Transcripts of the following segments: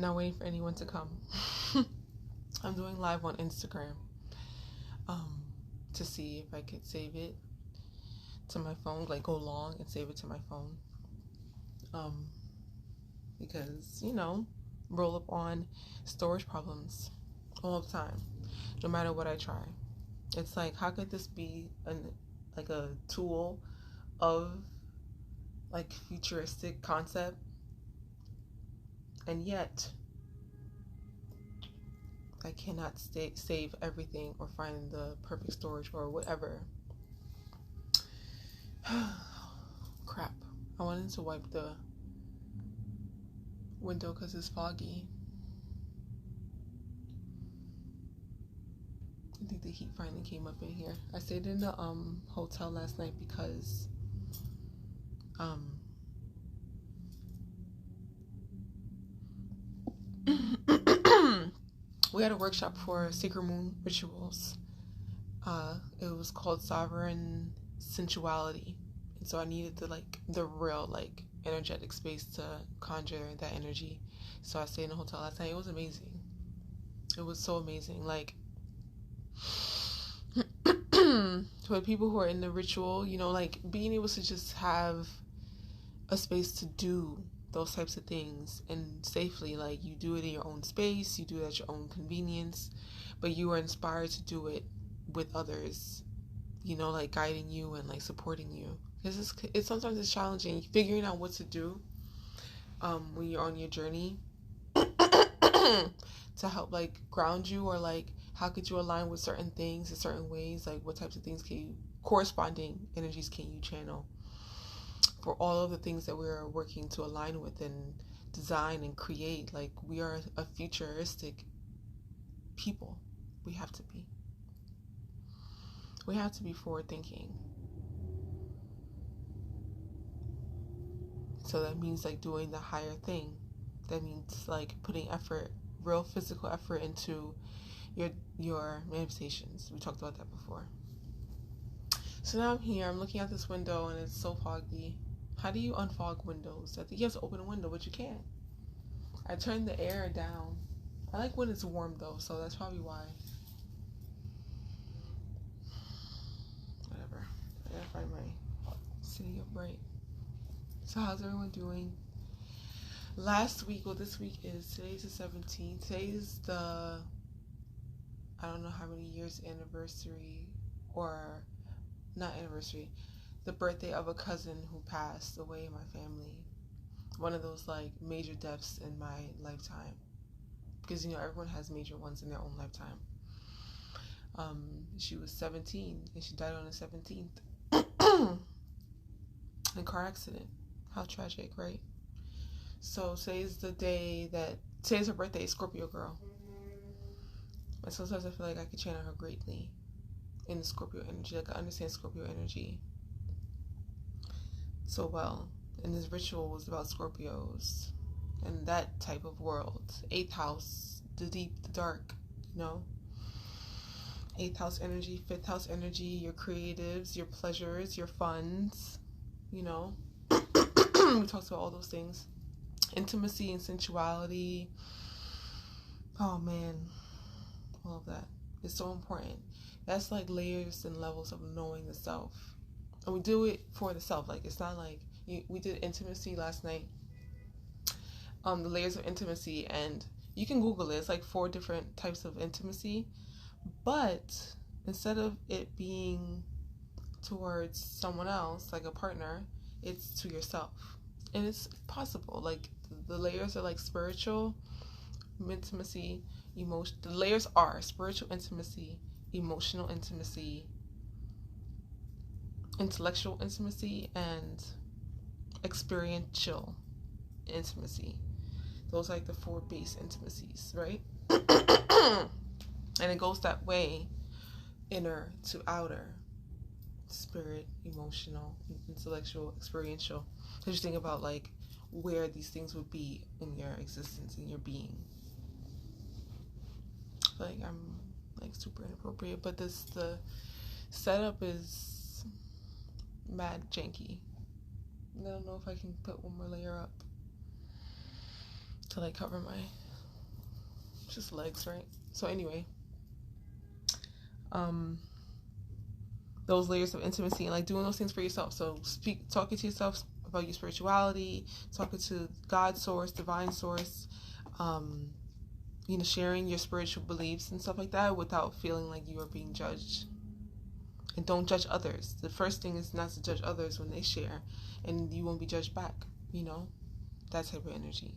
not waiting for anyone to come. I'm doing live on Instagram to see if I could save it to my phone, like go long and save it to my phone. Because, roll up on storage problems all the time, no matter what I try. It's like, how could this be a tool of like futuristic concept, and yet I cannot save everything or find the perfect storage or whatever. Crap. I wanted to wipe the window because it's foggy. I think the heat finally came up in here. I stayed in the hotel last night because we had a workshop for sacred moon rituals. It was called Sovereign Sensuality, and so I needed the real energetic space to conjure that energy. So I stayed in a hotel last night. It was amazing. It was so amazing. For people who are in the ritual, being able to just have a space to do those types of things and safely, you do it in your own space, you do it at your own convenience, but you are inspired to do it with others, guiding you and supporting you, because it's sometimes it's challenging figuring out what to do when you're on your journey to help ground you, or how could you align with certain things in certain ways, what types of things corresponding energies can you channel for all of the things that we're working to align with and design and create. We are a futuristic people. We have to be forward thinking. So that means doing the higher thing. That means putting effort, real physical effort into your manifestations. We talked about that before. So now I'm here, I'm looking out this window and it's so foggy. How do you unfog windows? I think you have to open a window, but you can't. I turned the air down. I like when it's warm though, so that's probably why. Whatever. I gotta find my city up right. So how's everyone doing? This week is, today's the 17th. Today's the, I don't know how many years anniversary, or not anniversary, the birthday of a cousin who passed away in my family. One of those major deaths in my lifetime, because everyone has major ones in their own lifetime. She was 17 and she died on the 17th in a car accident. How tragic, right? So today's her birthday, Scorpio girl. And sometimes I feel like I could channel her greatly in the Scorpio energy. I understand Scorpio energy so well. And this ritual was about Scorpios and that type of world. 8th house, the deep, the dark, 8th house energy, 5th house energy, your creatives, your pleasures, your funds, we talked about all those things. Intimacy and sensuality. Oh man, all of that is so important. That's layers and levels of knowing the self. And we do it for the self. It's not we did intimacy last night. The layers of intimacy, and you can Google it. It's 4 different types of intimacy. But instead of it being towards someone else, a partner, it's to yourself. And it's possible. The layers are spiritual intimacy, emotion. The layers are spiritual intimacy, emotional intimacy, intellectual intimacy, and experiential intimacy. Those are the 4 base intimacies, right? And it goes that way, inner to outer, spirit, emotional, intellectual, experiential. So just think about where these things would be in your existence, in your being. I'm super inappropriate, but the setup is mad janky. I don't know if I can put one more layer up to cover my just legs, right? So anyway, those layers of intimacy and like doing those things for yourself. So talking to yourself about your spirituality, talking to God source, divine source, you know, sharing your spiritual beliefs and stuff like that without feeling like you are being judged. And don't judge others. The first thing is not to judge others when they share, and you won't be judged back, you know, that type of energy.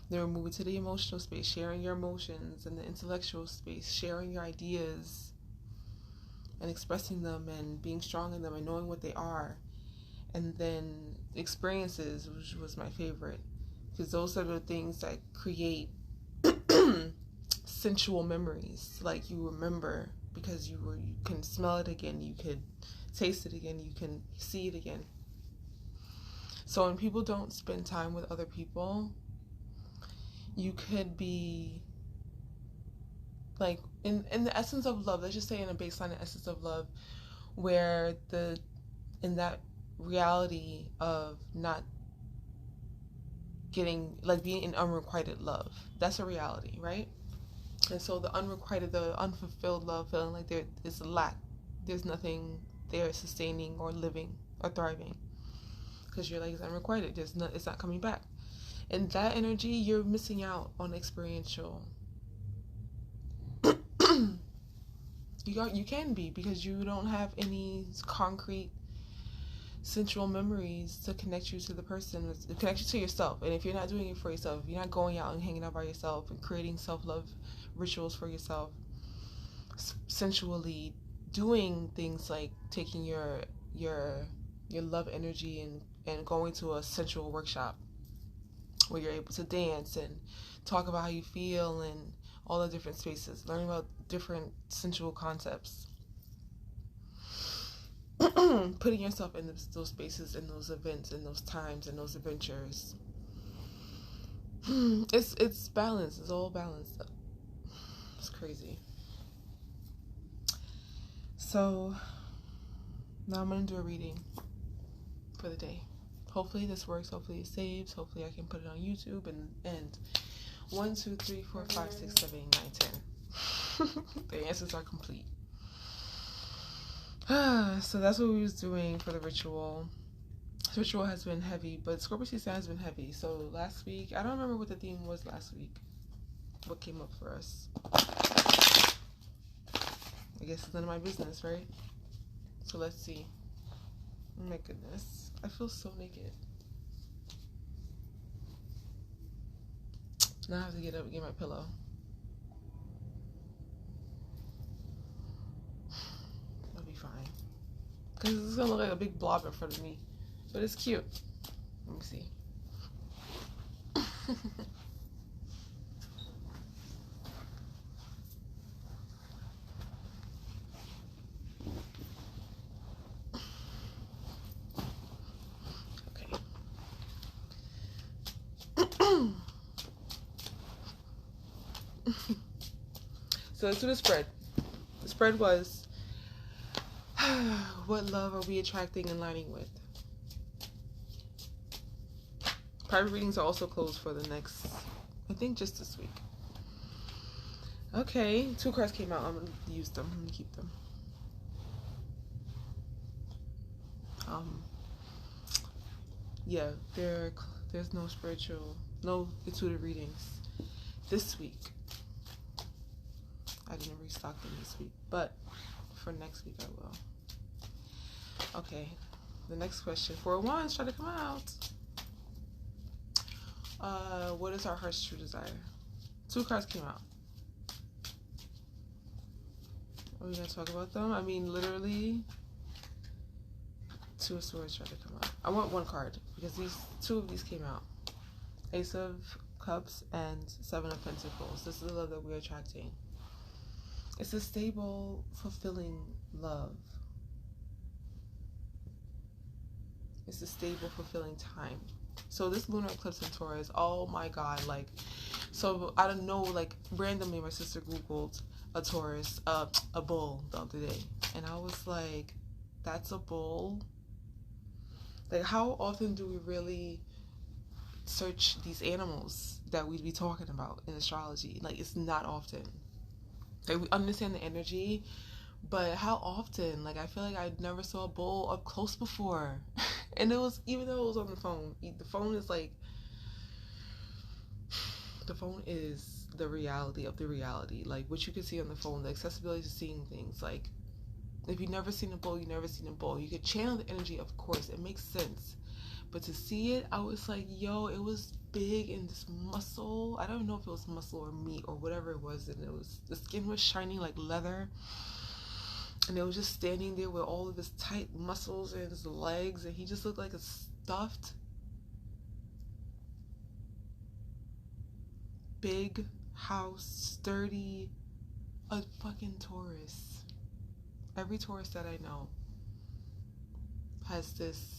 Then we're moving to the emotional space, sharing your emotions, and the intellectual space, sharing your ideas and expressing them and being strong in them and knowing what they are. And then experiences, which was my favorite, because those are the things that create sensual memories. Like you remember because you can smell it again, you could taste it again, you can see it again. So when people don't spend time with other people, you could be like in the essence of love, let's just say in a baseline essence of love, where in that reality of not getting, like being in unrequited love, that's a reality, right? And so the unfulfilled love, feeling like there is a lack, there's nothing there sustaining or living or thriving, because you're like, it's unrequited, it's not coming back. In that energy, you're missing out on experiential. You can be, because you don't have any concrete sensual memories to connect you to the person, to connect you to yourself. And if you're not doing it for yourself, if you're not going out and hanging out by yourself and creating self-love rituals for yourself, sensually doing things like taking your love energy and going to a sensual workshop where you're able to dance and talk about how you feel and all the different spaces, learning about different sensual concepts, putting yourself in those spaces, in those events, in those times, in those adventures. It's balanced. It's all balanced. It's crazy. So now I'm gonna do a reading for the day. Hopefully this works. Hopefully it saves. Hopefully I can put it on YouTube and 1, 2, 3, 4, 5, 6, 7, 8, 9, 10. The answers are complete. So that's what we was doing for the ritual. The ritual has been heavy, but Scorpio season has been heavy. So last week, I don't remember what the theme was last week. What came up for us? I guess it's none of my business, right? So let's see. Oh my goodness. I feel so naked. Now I have to get up and get my pillow. I'll be fine. Because it's going to look like a big blob in front of me. But it's cute. Let me see. So let's do the spread. The spread was, what love are we attracting and lining with? Private readings are also closed for the next, I think just this week. Okay, 2 cards came out. I'm going to use them. I'm going to keep them. Yeah, there's no intuitive readings this week. I didn't restock them this week, but for next week I will. Okay, the next question. 4 of Wands, try to come out. What is our heart's true desire? 2 cards came out. Are we gonna talk about them? I mean, literally, 2 of Swords try to come out. I want 1 card because 2 of these came out. Ace of Cups and 7 of Pentacles. This is the love that we're attracting. It's a stable, fulfilling love. It's a stable, fulfilling time. So this lunar eclipse in Taurus, oh my god, like, so I don't know, like, randomly my sister Googled a Taurus, a bull the other day. And I was like, that's a bull? Like, how often do we really search these animals that we'd be talking about in astrology. Like, it's not often. Like, we understand the energy, but how often? Like, I feel like I never saw a bull up close before. And it was, even though it was on the phone is like, the phone is the reality of the reality. Like, what you can see on the phone, the accessibility to seeing things. Like, if you've never seen a bull, you've never seen a bull. You could channel the energy, of course. It makes sense. But to see it, I was like, yo, it was big and this muscle. I don't know if it was muscle or meat or whatever it was. And it was, the skin was shining like leather. And it was just standing there with all of his tight muscles and his legs. And he just looked like a stuffed, big house, sturdy, a fucking Taurus. Every Taurus that I know has this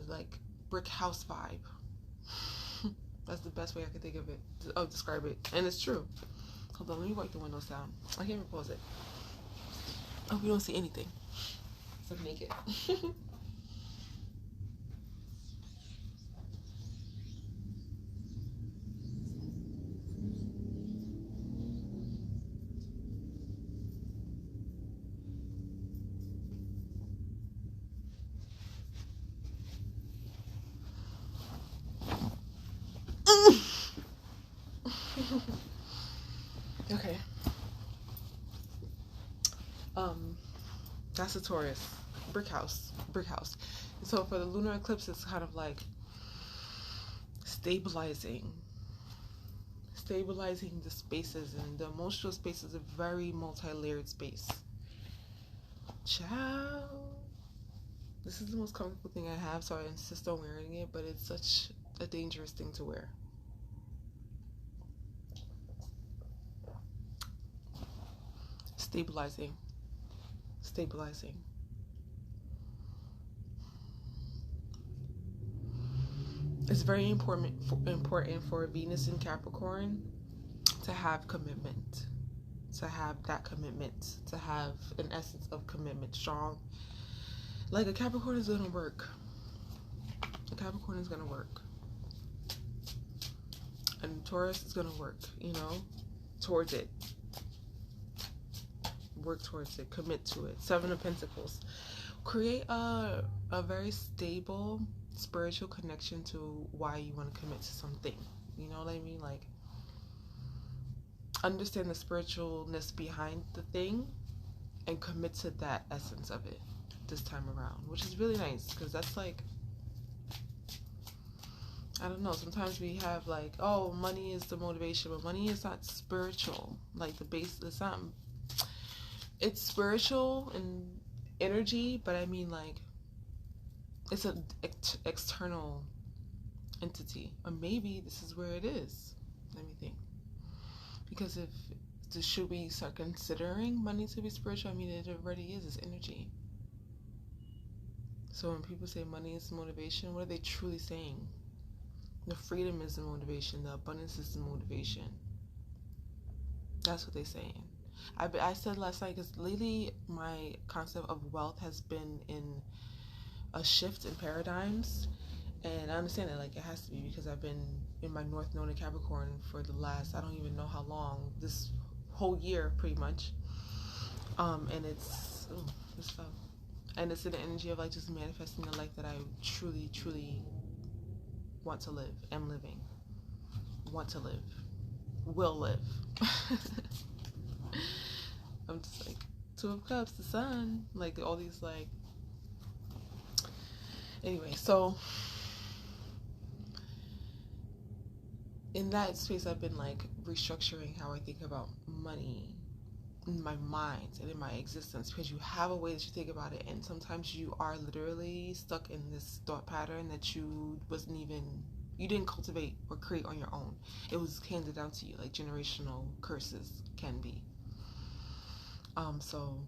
like brick house vibe. That's the best way I can think of it. Describe it. And it's true. Hold on, let me wipe the windows down. I can't even pause it. Oh, we don't see anything. So I'm naked. Okay. That's a Taurus. Brick house. And so for the lunar eclipse, it's kind of like stabilizing the spaces, and the emotional space is a very multi-layered space. Ciao. This is the most comfortable thing I have, so I insist on wearing it, but it's such a dangerous thing to wear. Stabilizing. It's very important for Venus in Capricorn to have commitment, to have an essence of commitment strong. Like, a Capricorn is gonna work. And Taurus is gonna work, towards it. Work towards it, commit to it. 7 of Pentacles. Create a very stable spiritual connection to why you want to commit to something. You know what I mean? Like, understand the spiritualness behind the thing and commit to that essence of it this time around, which is really nice, because that's like, I don't know, sometimes we have like, oh, money is the motivation, but money is not spiritual. Like, the base, it's spiritual and energy, but I mean, like, it's an external entity. Or maybe this is where it is. Let me think. Because should we start considering money to be spiritual? I mean, it already is. It's energy. So when people say money is motivation, what are they truly saying? The freedom is the motivation. The abundance is the motivation. That's what they're saying. I said last night, because lately my concept of wealth has been in a shift in paradigms, and I understand that, like, it has to be, because I've been in my North Node in Capricorn for the last, I don't even know how long, this whole year pretty much, and it's and it's in the energy of, like, just manifesting the life that I truly want to live, am living, want to live, will live. I'm just like, 2 of Cups, the Sun, like, all these, like, anyway, so in that space, I've been, like, restructuring how I think about money in my mind and in my existence, because you have a way that you think about it, and sometimes you are literally stuck in this thought pattern that you didn't cultivate or create on your own. It was handed down to you, like generational curses can be. So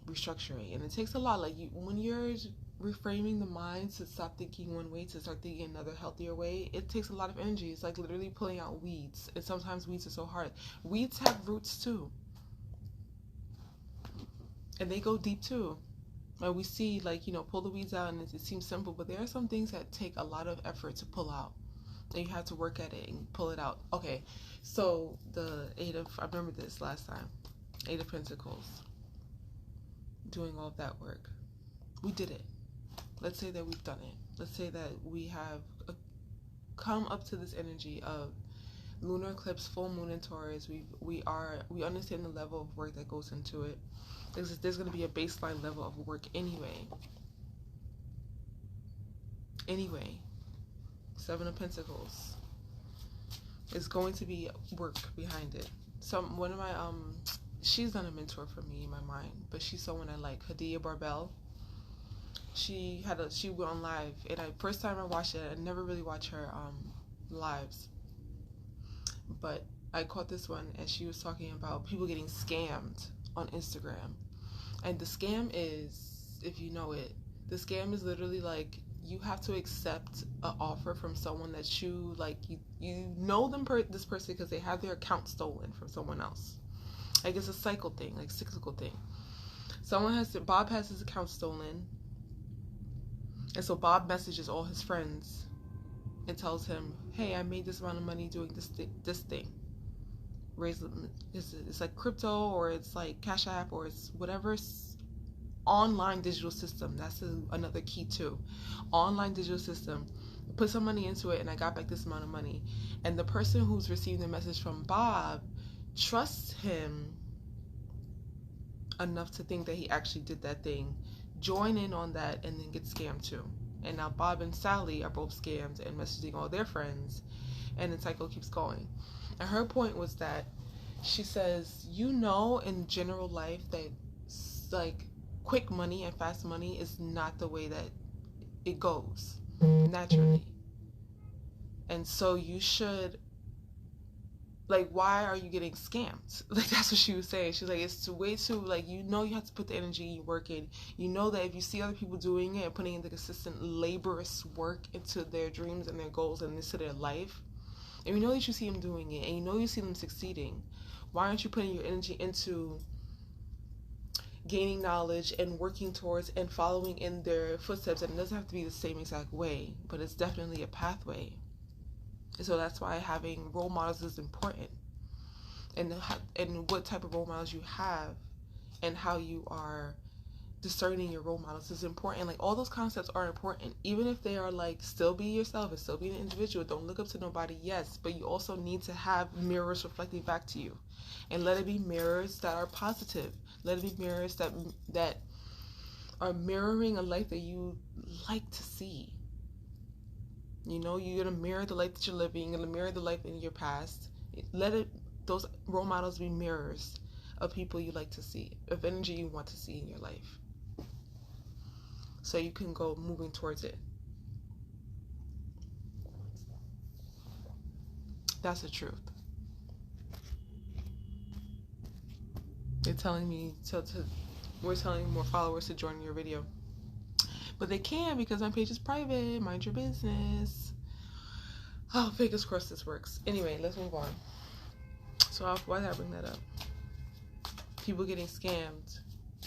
restructuring, and it takes a lot. Like, when you're reframing the mind to stop thinking one way to start thinking another healthier way, it takes a lot of energy. It's like literally pulling out weeds, and sometimes weeds are so hard. Weeds have roots too, and they go deep too. And we see, like, you know, pull the weeds out, and it seems simple, but there are some things that take a lot of effort to pull out. And you have to work at it and pull it out. Okay, so the I remember this last time. 8 of Pentacles. Doing all of that work. We did it. Let's say that we've done it. Let's say that we have come up to this energy of lunar eclipse, full moon in Taurus. We understand the level of work that goes into it. There's going to be a baseline level of work anyway. Anyway, 7 of Pentacles. It's going to be work behind it. One of my she's not a mentor for me in my mind, but she's someone I like. Hadia Barbell. She went on live, and first time I watched it, I never really watch her lives, but I caught this one, and she was talking about people getting scammed on Instagram. And the scam is, if you know it, the scam is literally like, you have to accept an offer from someone that you like. You know this person because they have their account stolen from someone else. Like, it's a cycle thing, like cyclical thing. Bob has his account stolen, and so Bob messages all his friends and tells him, hey, I made this amount of money doing this thing. It's like crypto, or it's like Cash App, or it's whatever online digital system. That's another key too. Online digital system. Put some money into it, and I got back this amount of money. And the person who's receiving the message from Bob trusts him enough to think that he actually did that thing, join in on that, and then get scammed too. And now Bob and Sally are both scammed and messaging all their friends, and the cycle keeps going. And her point was that she says, you know, in general life, that like quick money and fast money is not the way that it goes naturally. And so you should, like, why are you getting scammed? Like, that's what she was saying. She's like, it's way too, like, you know, you have to put the energy you work in. You know that if you see other people doing it and putting in the consistent laborious work into their dreams and their goals and into their life, and you know that you see them doing it, and you know you see them succeeding, why aren't you putting your energy into gaining knowledge and working towards and following in their footsteps? And it doesn't have to be the same exact way, but it's definitely a pathway. So that's why having role models is important, and what type of role models you have and how you are discerning your role models is important. Like, all those concepts are important, even if they are like, still be yourself and still be an individual. Don't look up to nobody, yes, but you also need to have mirrors reflecting back to you, and let it be mirrors that are positive. Let it be mirrors that are mirroring a life that you like to see. You know, you're going to mirror the life that you're living. You're going to mirror the life in your past. Those role models be mirrors of people you like to see, of energy you want to see in your life. So you can go moving towards it. That's the truth. They're telling me we're telling more followers to join your video. But they can't because my page is private. Mind your business. Oh, fingers crossed this works. Anyway, let's move on. So why did I bring that up? People getting scammed.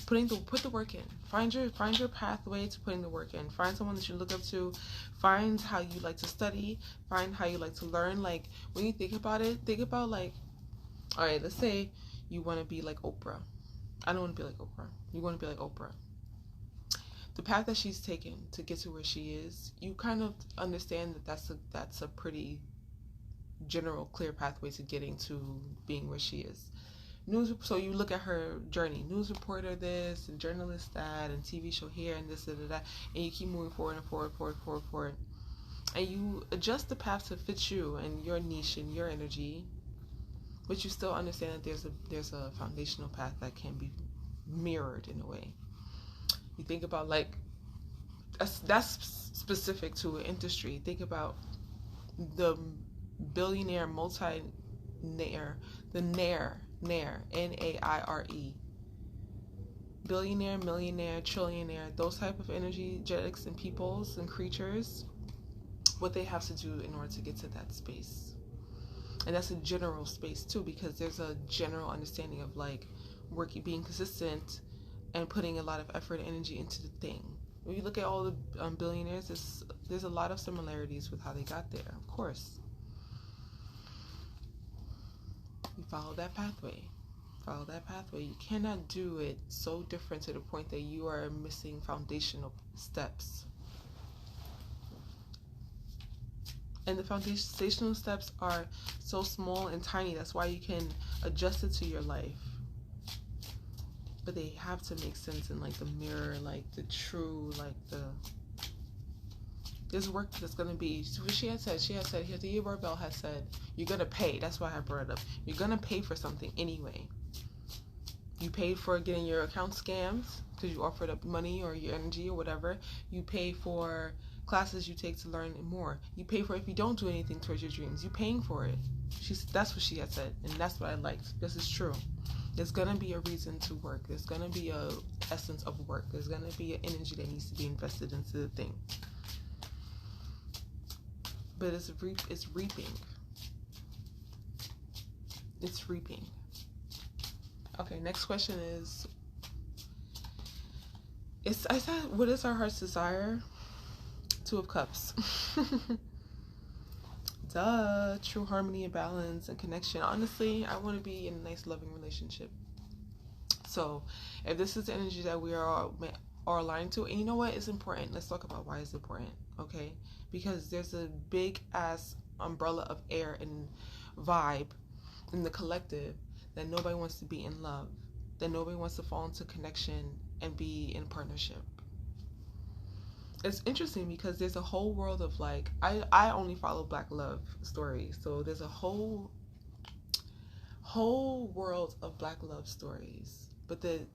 Put the work in. Find your pathway to putting the work in. Find someone that you look up to. Find how you like to study. Find how you like to learn. Like, when you think about it, think about, like, all right, let's say you want to be like Oprah. I don't want to be like Oprah. You want to be like Oprah. The path that she's taken to get to where she is, you kind of understand that that's a pretty general, clear pathway to getting to being where she is. So you look at her journey, news reporter this, and journalist that, and TV show here, and this, and that, and you keep moving forward and forward. And you adjust the path to fit you and your niche and your energy, but you still understand that there's a foundational path that can be mirrored in a way. You think about, like, that's specific to an industry. Think about the billionaire, multi-naire, the Naire, N-A-I-R-E. Billionaire, millionaire, trillionaire, those type of energetics and peoples and creatures, what they have to do in order to get to that space. And that's a general space too, because there's a general understanding of, like, being consistent, and putting a lot of effort and energy into the thing. When you look at all the billionaires, there's a lot of similarities with how they got there, of course. You follow that pathway. Follow that pathway. You cannot do it so different to the point that you are missing foundational steps. And the foundational steps are so small and tiny. That's why you can adjust it to your life. But they have to make sense in like the mirror, like the true, like there's work that's going to be, she had said, the Barbell has said, you're going to pay. That's why I brought it up. You're going to pay for something anyway. You paid for getting your account scammed because you offered up money or your energy or whatever. You pay for classes you take to learn more. You pay for it if you don't do anything towards your dreams. You're paying for it. That's what she had said, and that's what I liked. This is true. There's gonna be a reason to work. There's gonna be a essence of work. There's gonna be an energy that needs to be invested into the thing. But it's reaping. It's reaping. Okay, next question is, I said, what is our heart's desire? Two of Cups. Duh. True harmony and balance and connection. Honestly, I want to be in a nice, loving relationship. So, if this is the energy that we are aligned to, and you know what? It's important. Let's talk about why it's important, okay? Because there's a big ass umbrella of air and vibe in the collective that nobody wants to be in love, that nobody wants to fall into connection and be in partnership. It's interesting because there's a whole world of like, I only follow Black love stories, so there's a whole world of Black love stories, but the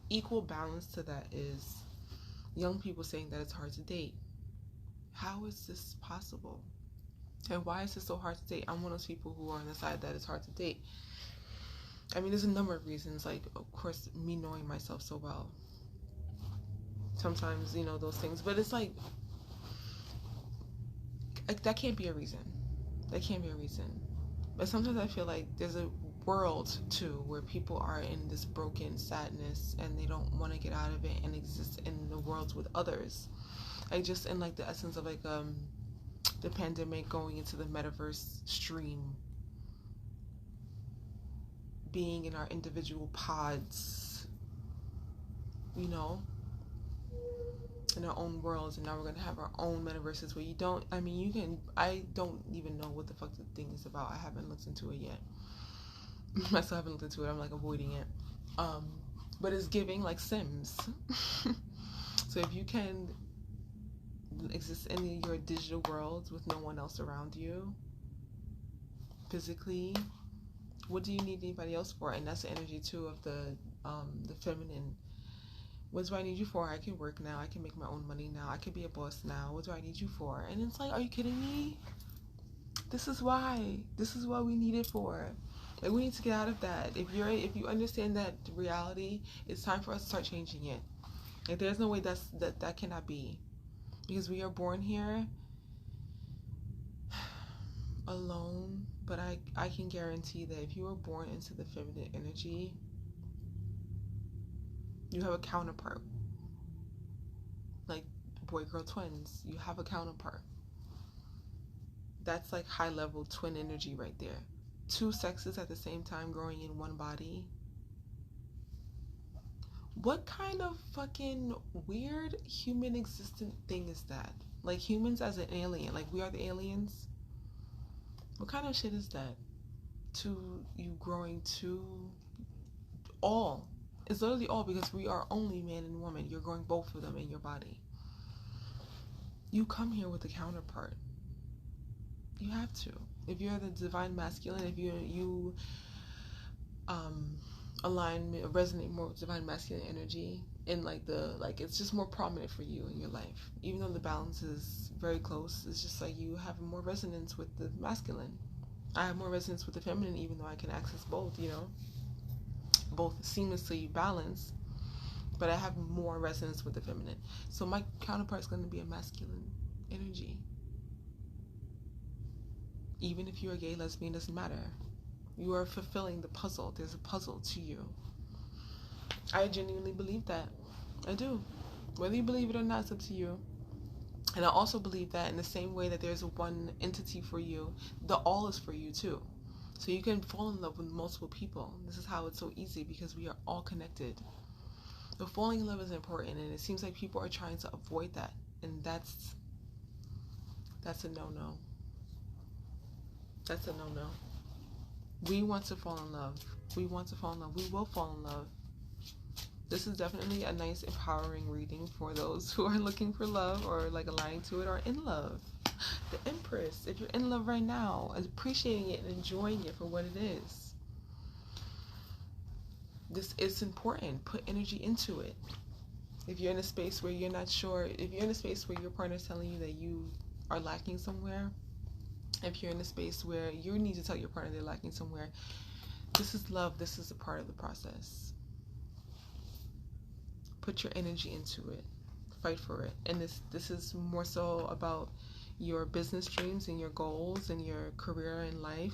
equal balance to that is young people saying that it's hard to date. How is this possible? And why is it so hard to date? I'm one of those people who are on the side that it's hard to date. I mean, there's a number of reasons, like, of course, me knowing myself so well. Sometimes, you know, those things. But it's like that can't be a reason. That can't be a reason. But sometimes I feel like there's a world, too, where people are in this broken sadness and they don't want to get out of it and exist in the world with others. Like, just in, like, the essence of, like, the pandemic, going into the metaverse stream, being in our individual pods, you know, in our own worlds, and now we're going to have our own metaverses where I don't even know what the fuck the thing is about. I haven't looked into it yet. I still haven't looked into it. I'm like avoiding it. But it's giving like Sims. So if you can exist in your digital world with no one else around you physically, what do you need anybody else for? And that's the energy too of the feminine. What do I need you for? I can work now. I can make my own money now. I can be a boss now. What do I need you for? And it's like, are you kidding me? This is why we need it for. Like, we need to get out of that. If you understand that reality, it's time for us to start changing it. Like, there's no way that cannot be, because we are born here alone. But I can guarantee that if you were born into the feminine energy, you have a counterpart. Like boy-girl twins, you have a counterpart. That's like high-level twin energy right there. Two sexes at the same time growing in one body. What kind of fucking weird human existent thing is that? Like, humans as an alien, like we are the aliens? What kind of shit is that? To you growing to all. It's literally all, because we are only man and woman. You're growing both of them in your body. You come here with a counterpart. You have to. If you're the divine masculine, if you resonate more with divine masculine energy, and it's just more prominent for you in your life. Even though the balance is very close, it's just like you have more resonance with the masculine. I have more resonance with the feminine, even though I can access both, you know, both seamlessly balanced, but I have more resonance with the feminine. So my counterpart is going to be a masculine energy. Even if you're a gay, lesbian, doesn't matter. You are fulfilling the puzzle. There's a puzzle to you. I genuinely believe that. I do. Whether you believe it or not, it's up to you. And I also believe that in the same way that there's one entity for you, the all is for you too. So you can fall in love with multiple people. This is how it's so easy, because we are all connected. But falling in love is important, and it seems like people are trying to avoid that. And that's a no-no. That's a no-no. We want to fall in love. We want to fall in love. We will fall in love. This is definitely a nice, empowering reading for those who are looking for love, or like aligning to it, or in love. The Empress, if you're in love right now, appreciating it and enjoying it for what it is. This is important. Put energy into it. If you're in a space where you're not sure, if you're in a space where your partner's telling you that you are lacking somewhere, if you're in a space where you need to tell your partner they're lacking somewhere, this is love. This is a part of the process. Put your energy into it. Fight for it. And this is more so about your business dreams and your goals and your career in life.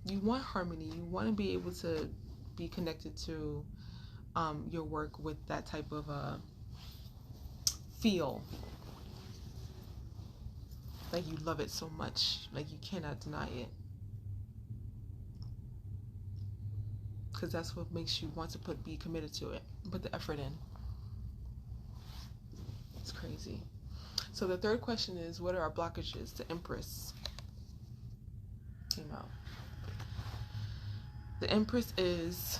You want harmony. You want to be able to be connected to your work with that type of feel. Like you love it so much. Like you cannot deny it. Because that's what makes you want to be committed to it. Put the effort in. It's crazy. So the third question is, what are our blockages? The Empress came out. The Empress is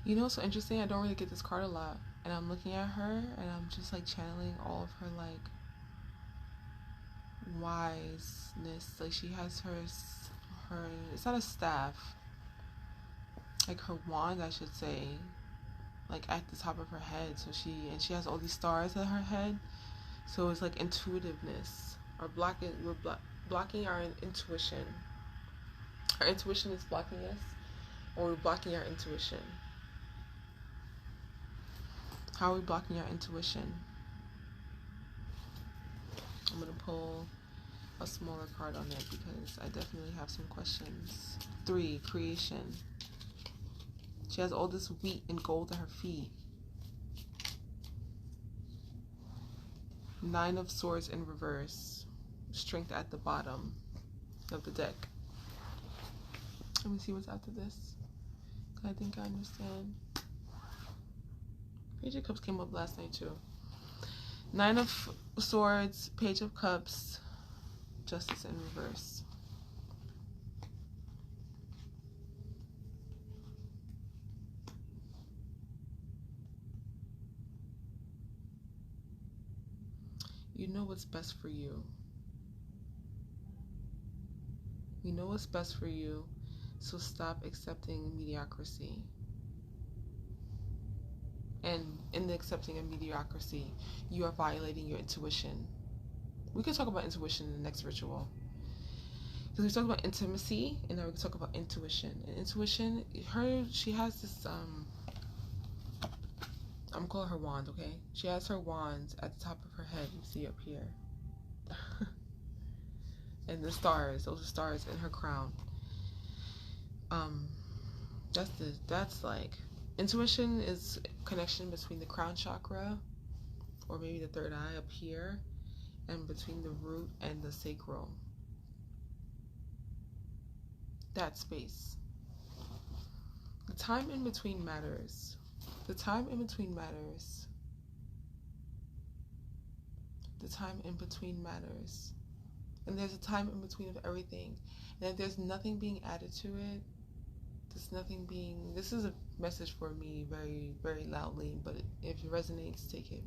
you know, so interesting. I don't really get this card a lot, and I'm looking at her and I'm just like channeling all of her like wiseness. Like she has her it's not a staff, like her wand, I should say, like at the top of her head. So she has all these stars at her head. So it's like intuitiveness. We're blocking our intuition. Our intuition is blocking us, or we're blocking our intuition. How are we blocking our intuition? I'm going to pull a smaller card on it because I definitely have some questions. 3, creation. She has all this wheat and gold at her feet. 9 of Swords in reverse. Strength at the bottom of the deck. Let me see what's after this. I think I understand. Page of Cups came up last night too. 9 of Swords, Page of Cups, Justice in reverse. You know what's best for you. You know what's best for you, so stop accepting mediocrity. And in the accepting of mediocrity, you are violating your intuition. We can talk about intuition in the next ritual. Because we talked about intimacy, and now we can talk about intuition. And intuition, she has this, I'm calling her wand, okay? She has her wand at the top of her head, you see up here. And the stars, those are stars in her crown. That's like, intuition is connection between the crown chakra, or maybe the third eye up here, and between the root and the sacral. That space. The time in between matters. The time in between matters. The time in between matters. And there's a time in between of everything. And if there's nothing being added to it, this is a message for me very, very loudly, but if it resonates, take it.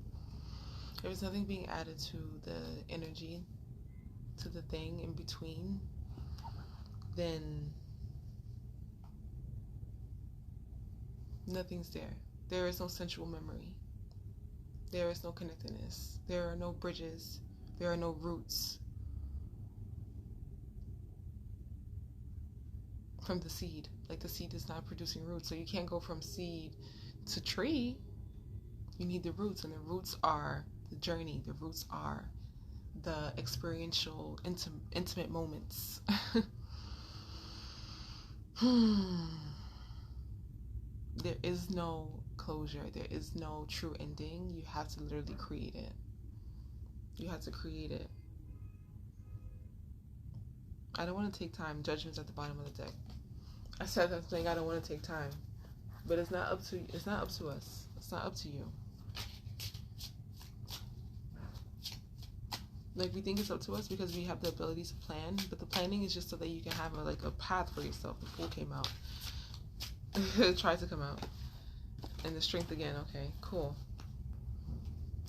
If there's nothing being added to the energy, to the thing in between, then nothing's there. There is no sensual memory. There is no connectedness. There are no bridges. There are no roots from the seed. Like the seed is not producing roots, so you can't go from seed to tree. You need the roots, and the roots are the journey. The roots are the experiential, intimate moments. There is no closure. There is no true ending. You have to literally create it. You have to create it. I don't want to take time. Judgment's at the bottom of the deck. I said that thing. I don't want to take time, but it's not up to. It's not up to us. It's not up to you. Like, we think it's up to us because we have the ability to plan, but the planning is just so that you can have a path for yourself. The Fool came out. It tried to come out. And the Strength again. Okay, cool.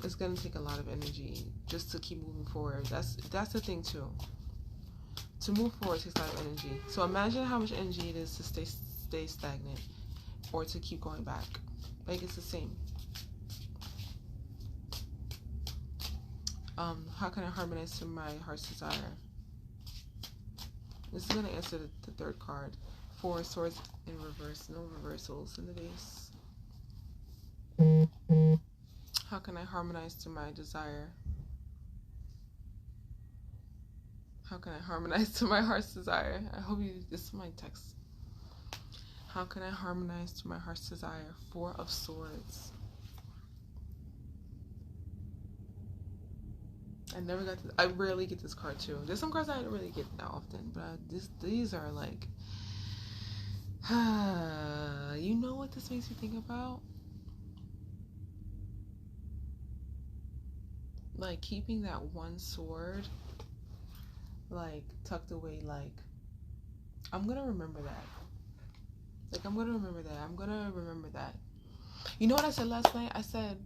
It's gonna take a lot of energy just to keep moving forward. That's the thing too. To move forward takes a lot of energy. So imagine how much energy it is to stay stagnant or to keep going back. Like, it's the same. How can I harmonize to my heart's desire? This is going to answer the third card. 4 swords in reverse. No reversals in the base. How can I harmonize to my desire? How can I harmonize to my heart's desire? I hope this is my text. How can I harmonize to my heart's desire? 4 of Swords. I rarely get this card too. There's some cards I don't really get that often, but these are like, you know what this makes me think about? Like, keeping that one sword, like, tucked away. Like, I'm gonna remember that. Like, I'm gonna remember that. I'm gonna remember that. You know what I said last night? I said,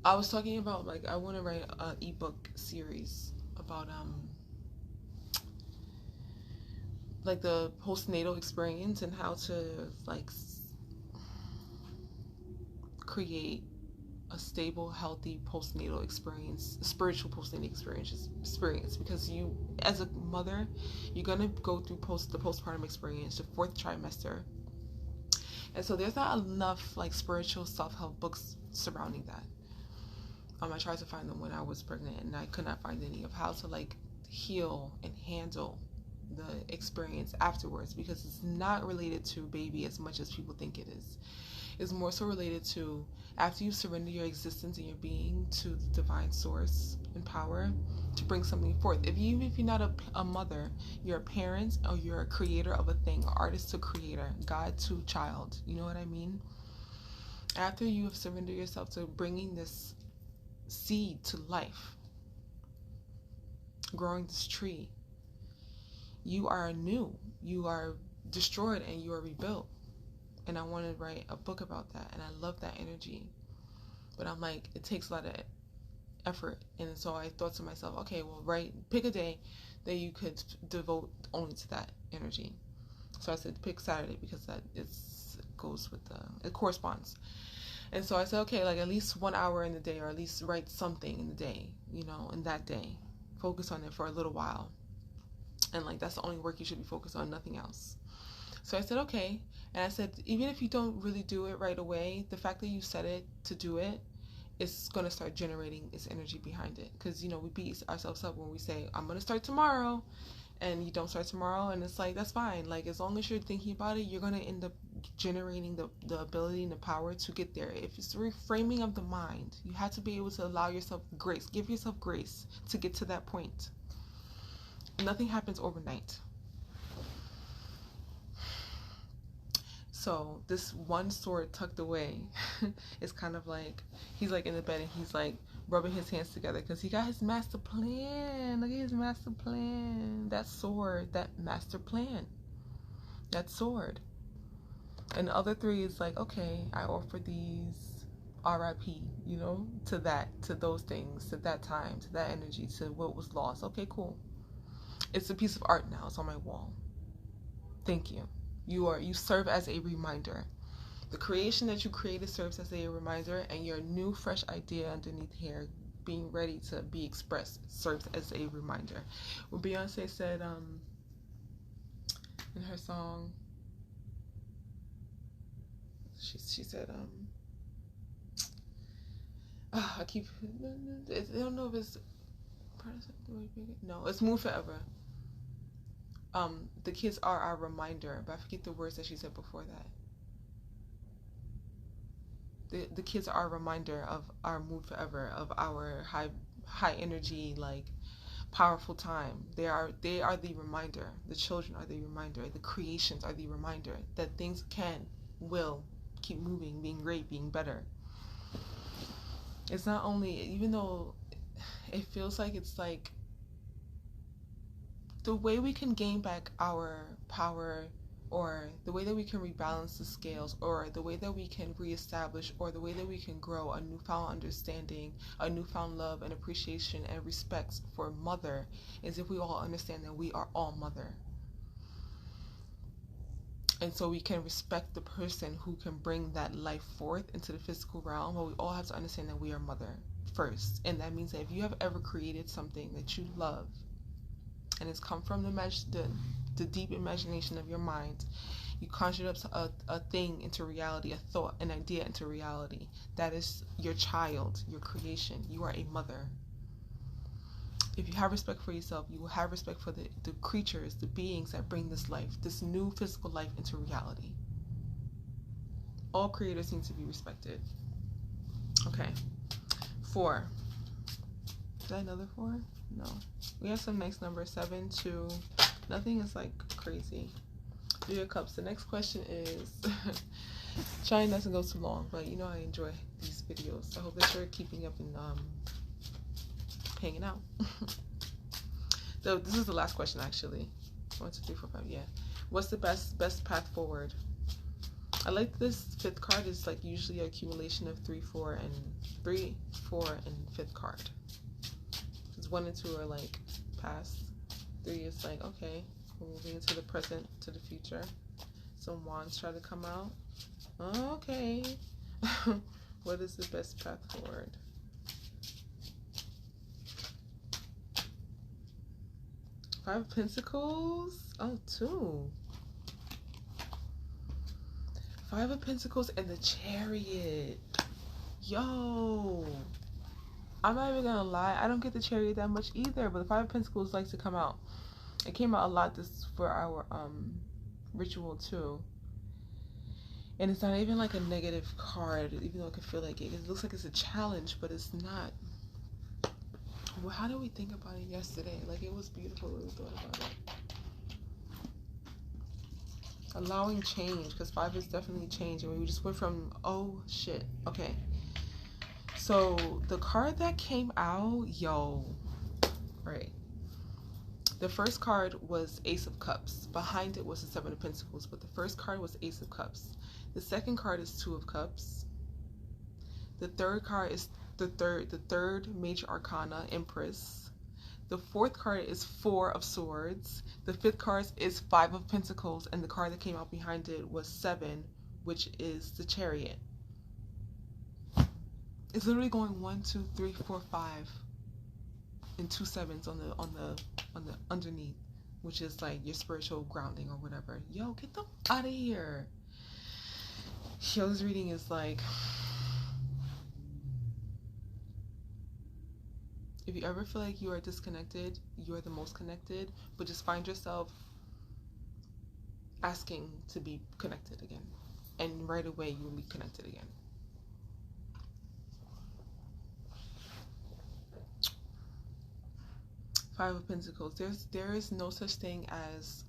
I was talking about, like, I want to write an ebook series about, like, the postnatal experience and how to, like, create a stable, healthy postnatal experience, spiritual postnatal experience, because you, as a mother, you're going to go through the postpartum experience, the 4th trimester. And so there's not enough, like, spiritual self-help books surrounding that. I tried to find them when I was pregnant, and I could not find any of how to, like, heal and handle the experience afterwards, because it's not related to baby as much as people think it is. It's more so related to after you surrender your existence and your being to the divine source and power to bring something forth. Even if you're not a mother, you're a parent, or you're a creator of a thing, artist to creator, God to child. You know what I mean? After you have surrendered yourself to bringing this seed to life, growing this tree, you are new, you are destroyed, and you are rebuilt. And I want to write a book about that, and I love that energy, but I'm like, it takes a lot of effort. And so I thought to myself, okay, well, pick a day that you could devote only to that energy. So I said pick Saturday, because that it corresponds. And so I said, okay, like, at least 1 hour in the day, or at least write something in the day, you know, in that day. Focus on it for a little while. And, like, that's the only work you should be focused on, nothing else. So I said, okay. And I said, even if you don't really do it right away, the fact that you set it to do it is going to start generating its energy behind it. Because, you know, we beat ourselves up when we say, I'm going to start tomorrow, and you don't start tomorrow, and it's like, that's fine. Like, as long as you're thinking about it, you're going to end up generating the ability and the power to get there. If it's reframing of the mind, you have to be able to allow yourself grace, give yourself grace to get to that point. Nothing happens overnight. So this one sword tucked away is kind of like, he's like in the bed and he's like rubbing his hands together because he got his master plan. Look at his master plan. That sword, that master plan, that sword. And the other 3 is like, okay, I offer these RIP, you know, to those things, to that time, to that energy, to what was lost. Okay, cool. It's a piece of art now. It's on my wall. Thank you. You serve as a reminder. The creation that you created serves as a reminder, and your new fresh idea underneath here being ready to be expressed serves as a reminder. When Beyonce said in her song, she said I keep, I don't know if it's, no, it's Moon Forever. The kids are our reminder, but I forget the words that she said before that. The kids are a reminder of our Moon Forever, of our high energy, like powerful time. They are the reminder. The children are the reminder. The creations are the reminder that things will keep moving, being great, being better. It's not only, even though it feels like it's like the way we can gain back our power, or the way that we can rebalance the scales, or the way that we can reestablish, or the way that we can grow a newfound understanding, a newfound love and appreciation and respect for mother, is if we all understand that we are all mother. And so we can respect the person who can bring that life forth into the physical realm, but we all have to understand that we are mother first. And that means that if you have ever created something that you love, and it's come from the deep imagination of your mind, you conjured up a thing into reality, a thought, an idea into reality. That is your child, your creation. You are a mother. If you have respect for yourself, you will have respect for the creatures, the beings that bring this life, this new physical life into reality. All creators need to be respected. Okay. 4. Is that another 4? No. We have some nice numbers. 7, 2. Nothing is like crazy. 3 of Cups. The next question is trying not to go too long, but you know I enjoy these videos. I hope that you're keeping up and hanging out. So this is the last question actually. 1, 2, 3, 4, 5. Yeah. What's the best path forward? I like this 5th card. Is like usually an accumulation of 3, 4, and 5th card. 1 and 2 are like past. 3 is like, okay, we're moving into the present, to the future. Some wands try to come out. Okay. What is the best path forward? 5 of Pentacles. Oh, 2. 5 of Pentacles and the Chariot. Yo. I'm not even gonna lie, I don't get the Chariot that much either, but the 5 of Pentacles likes to come out. It came out a lot this for our ritual too. And it's not even like a negative card, even though it could feel like it. It looks like it's a challenge, but it's not. Well, how did we think about it yesterday? Like, it was beautiful when we thought about it. Allowing change, because 5 is definitely change, and we just went from, oh shit, okay. So the card that came out, right. The first card was Ace of Cups. Behind it was the 7 of Pentacles, but the first card was Ace of Cups. The second card is 2 of Cups. The third card is the third major arcana, Empress. The 4th card is 4 of Swords. The 5th card is 5 of Pentacles, and the card that came out behind it was 7, which is the Chariot. It's literally going 1, 2, 3, 4, 5, and 2 7s on the underneath, which is like your spiritual grounding or whatever. Yo, get them out of here. Yo, this reading is like, if you ever feel like you are disconnected, you are the most connected, but just find yourself asking to be connected again, and right away you will be connected again. Five of Pentacles. There is no such thing as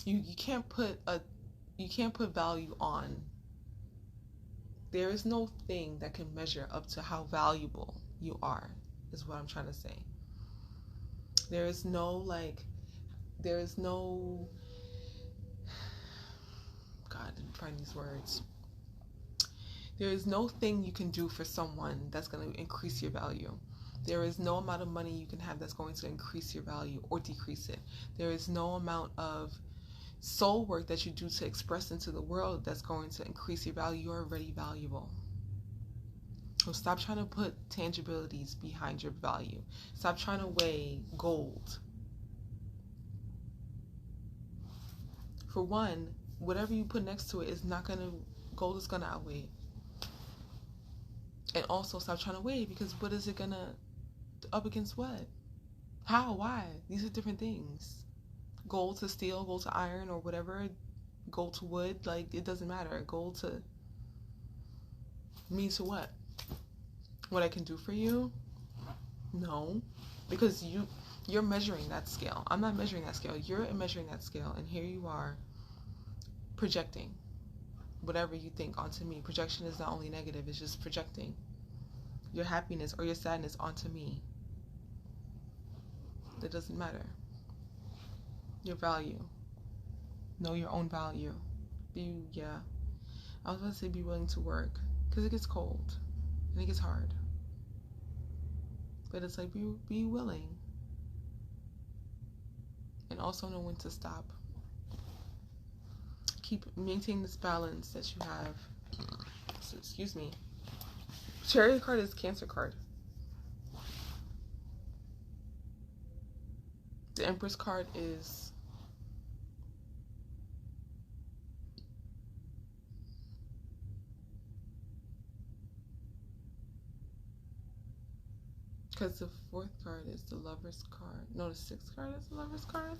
you can't put value on. There is no thing that can measure up to how valuable you are, is what I'm trying to say. There is no God, let me find these words. There is no thing you can do for someone that's going to increase your value. There is no amount of money you can have that's going to increase your value or decrease it. There is no amount of soul work that you do to express into the world that's going to increase your value. You're already valuable. So stop trying to put tangibilities behind your value. Stop trying to weigh gold. For one, whatever you put next to it is not going to, gold is going to outweigh it. And also stop trying to weigh, because what is it gonna, up against what? How? Why? These are different things. Gold to steel, gold to iron, or whatever, gold to wood, like, it doesn't matter. Gold to me to what? What I can do for you? No, because you're measuring that scale. I'm not measuring that scale. You're measuring that scale, and here you are projecting whatever you think onto me. Projection is not only negative, it's just projecting your happiness or your sadness onto me. That doesn't matter. Your value. Know your own value. I was about to say be willing to work, because it gets cold and it gets hard. But it's like, be willing. And also know when to stop. Maintain this balance that you have. So, excuse me. Chariot card is Cancer card. The Empress card is because the 4th card is the Lover's card. No, the 6th card is the Lover's card.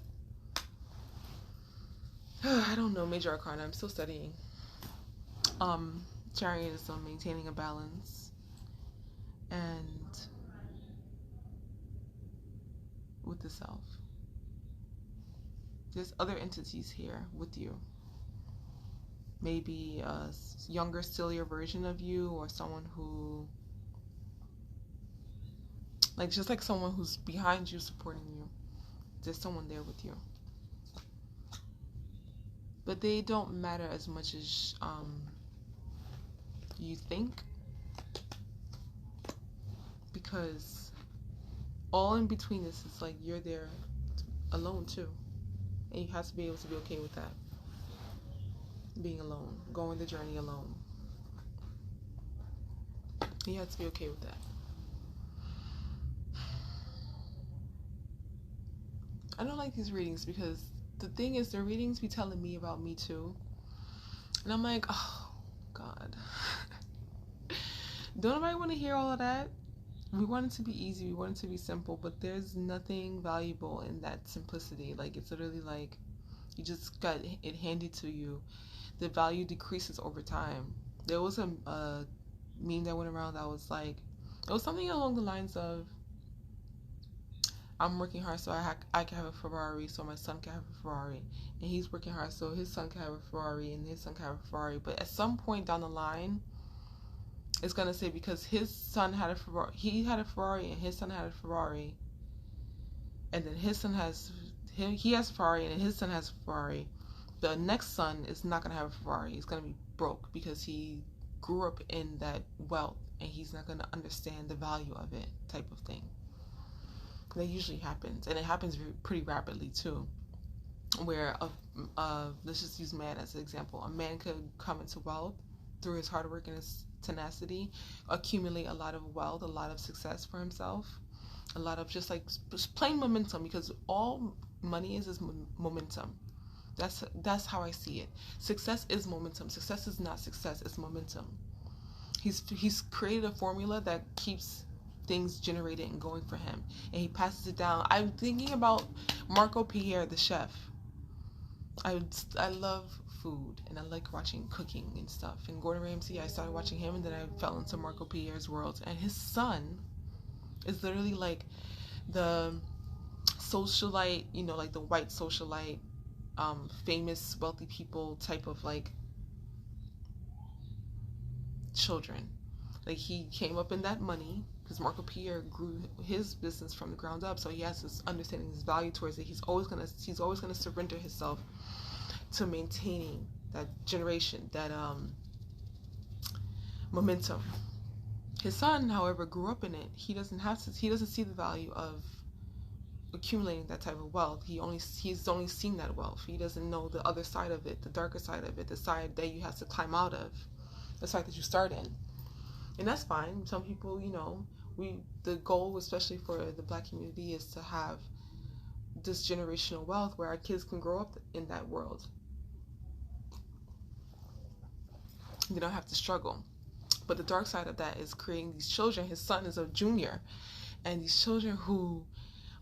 I don't know Major Arcana. I'm still studying. Chariot is on maintaining a balance, and with the self. There's other entities here with you. Maybe a younger, sillier version of you, or someone who, like, just like someone who's behind you, supporting you. There's someone there with you. But they don't matter as much as you think, because all in between this is like you're there alone too, and you have to be able to be okay with that, being alone, going the journey alone. You have to be okay with that. I don't like these readings, because the thing is, the readings be telling me about me too, and I'm like, oh God. Don't nobody want to hear all of that? We want it to be easy, we want it to be simple, but there's nothing valuable in that simplicity. Like, it's literally like you just got it handed to you. The value decreases over time. There was a meme that went around that was like, it was something along the lines of, I'm working hard so I can have a Ferrari, so my son can have a Ferrari, and he's working hard so his son can have a Ferrari, and his son can have a Ferrari. But at some point down the line, it's gonna say, because his son had a Ferrari, he had a Ferrari, and his son had a Ferrari, and then his son he has a Ferrari, and his son has a Ferrari. The next son is not gonna have a Ferrari. He's gonna be broke, because he grew up in that wealth, and he's not gonna understand the value of it, type of thing. That usually happens, and it happens pretty rapidly too, where let's just use man as an example. A man could come into wealth through his hard work and his tenacity, accumulate a lot of wealth, a lot of success for himself, a lot of just plain momentum, because all money is momentum. That's how I see it. Success is momentum. Success is not success, it's momentum. He's created a formula that keeps things generated and going for him, and he passes it down. I'm thinking about Marco Pierre, the chef. I love food, and I like watching cooking and stuff, and Gordon Ramsay, I started watching him, and then I fell into Marco Pierre's world, and his son is literally like the socialite, like the white socialite, famous wealthy people type of like children. Like, he came up in that money, because Marco Pierre grew his business from the ground up, so he has this understanding, his value towards it. He's always gonna surrender himself to maintaining that generation, that momentum. His son, however, grew up in it. He doesn't see the value of accumulating that type of wealth. He's only seen that wealth. He doesn't know the other side of it, the darker side of it, the side that you have to climb out of, the side that you start in. And that's fine. Some people, the goal, especially for the Black community, is to have this generational wealth where our kids can grow up in that world. They don't have to struggle. But the dark side of that is creating these children. His son is a junior, and these children who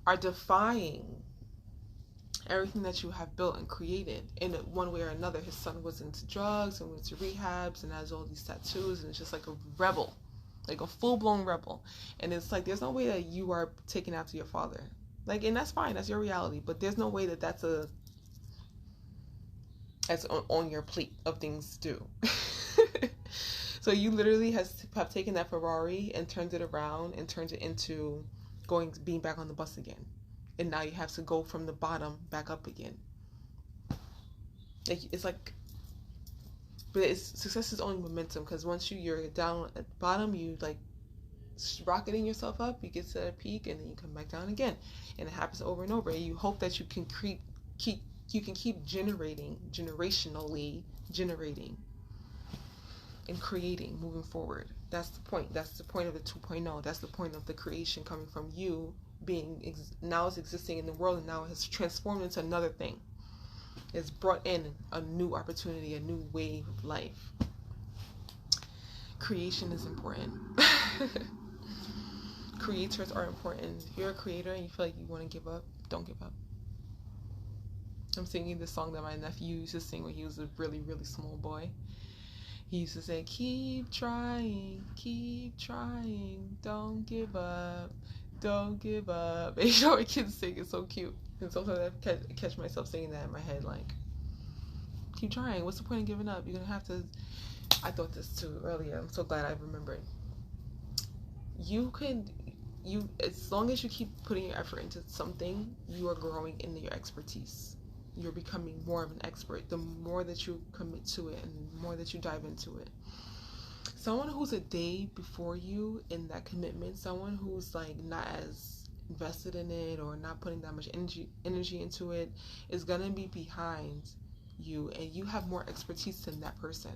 are defying everything that you have built and created in one way or another. His son was into drugs and went to rehabs and has all these tattoos, and it's just like a rebel, like a full-blown rebel. And it's like, there's no way that you are taking after your father. Like, and that's fine, that's your reality, but there's no way that that's on your plate of things to do. So you literally have taken that Ferrari and turned it around and turned it into being back on the bus again. And now you have to go from the bottom back up again. Like, it's like, but success is only momentum, because once you're down at the bottom, you like rocketing yourself up, you get to that peak, and then you come back down again, and it happens over and over. And you hope that you can keep generationally generating and creating, moving forward. That's the point. That's the point of the 2.0. That's the point of the creation coming from you being now is existing in the world, and now it has transformed into another thing. It's brought in a new opportunity, a new wave of life. Creation is important. Creators are important. If you're a creator and you feel like you want to give up, don't give up. I'm singing this song that my nephew used to sing when he was a really, really small boy. He used to say, keep trying, don't give up, don't give up. And you know what kids sing, it's so cute. And sometimes I catch myself singing that in my head, like, keep trying, what's the point of giving up? You're going to have to, I thought this too earlier, I'm so glad I remembered. As long as you keep putting your effort into something, you are growing in your expertise. You're becoming more of an expert the more that you commit to it and the more that you dive into it. Someone who's a day before you in that commitment, someone who's like not as invested in it or not putting that much energy into it, is gonna be behind you, and you have more expertise than that person,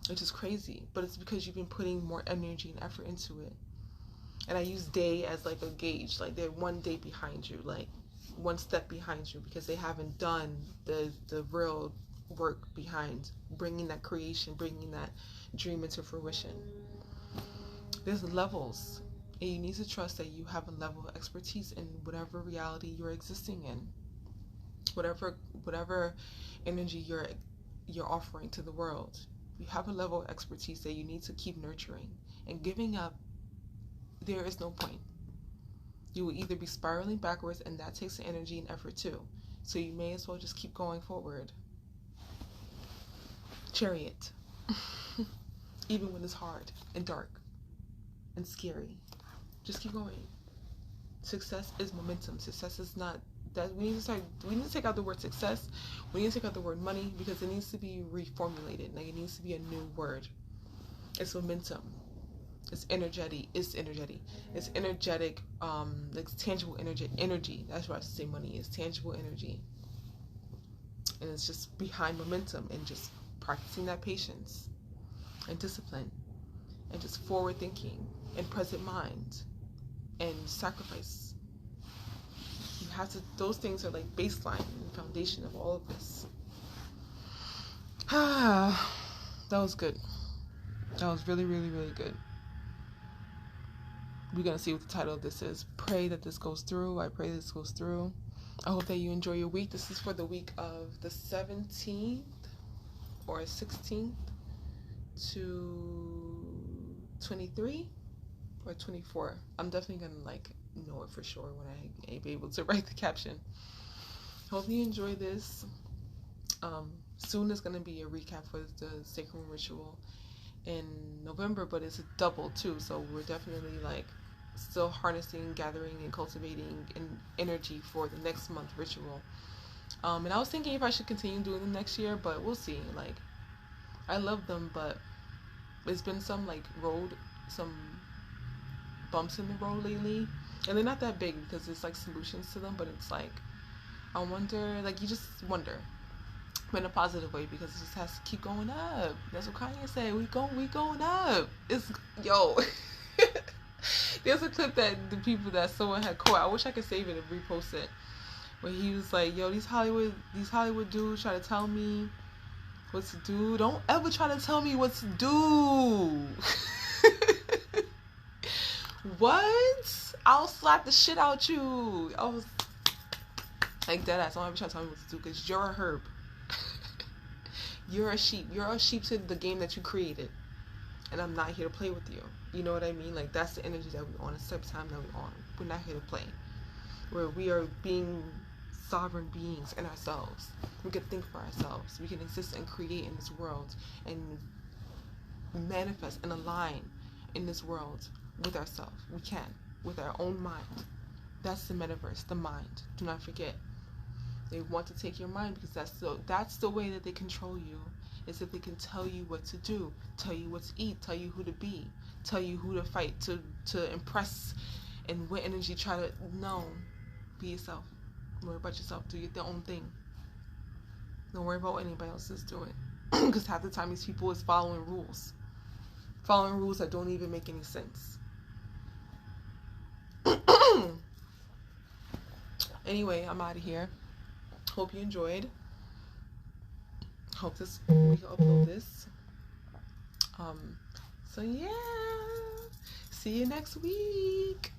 which is crazy. But it's because you've been putting more energy and effort into it. And I use day as like a gauge, like they're one day behind you, like one step behind you, because they haven't done the real work behind bringing that creation, bringing that dream into fruition. There's levels, and you need to trust that you have a level of expertise in whatever reality you're existing in, whatever energy you're offering to the world. You have a level of expertise that you need to keep nurturing, and giving up, there is no point. You will either be spiraling backwards, and that takes energy and effort too. So you may as well just keep going forward. Chariot. Even when it's hard and dark and scary, just keep going. Success is momentum. Success is not that. We need to take out the word success. We need to take out the word money, because it needs to be reformulated. Like, it needs to be a new word. It's momentum. It's energetic. It's energetic. Like tangible energy. That's why I say money is tangible energy. And it's just behind momentum, and just practicing that patience and discipline, and just forward thinking and present mind and sacrifice. You have to, those things are like baseline and foundation of all of this. That was good. That was really, really, really good. We're going to see what the title of this is. Pray that this goes through. I pray this goes through. I hope that you enjoy your week. This is for the week of the 17th or 16th to 23 or 24. I'm definitely going to know it for sure when I be able to write the caption. Hope you enjoy this. Soon is going to be a recap for the sacral ritual in November, but it's a double too, so we're definitely still harnessing, gathering, and cultivating energy for the next month ritual. And I was thinking if I should continue doing them next year, but we'll see. I love them, but it's been some bumps in the road lately, and they're not that big because it's solutions to them, but it's I wonder, you just wonder, but in a positive way, because it just has to keep going up. That's what Kanye said. We going up. It's There's a clip that the people that someone had caught. I wish I could save it and repost it. Where he was like, "Yo, these Hollywood dudes try to tell me What to do? Don't ever try to tell me what to do. What? I'll slap the shit out you. I was like dead ass. Don't ever try to tell me what to do, because you're a herb. You're a sheep. You're a sheep to the game that you created. And I'm not here to play with you. You know what I mean? Like, that's the energy that we're on. It's the type of time that we're on. We're not here to play. Where we are being sovereign beings in ourselves. We can think for ourselves. We can exist and create in this world. And manifest and align in this world with ourselves. We can. With our own mind. That's the metaverse. The mind. Do not forget. They want to take your mind, because that's the way that they control you. Is that they can tell you what to do, tell you what to eat, tell you who to be, tell you who to fight, to impress, and what energy try to. No, be yourself. Don't worry about yourself. Do your own thing. Don't worry about what anybody else is doing, because half the time these people is following rules that don't even make any sense. Anyway, I'm out of here. Hope you enjoyed. Hope we can upload this. So yeah, see you next week.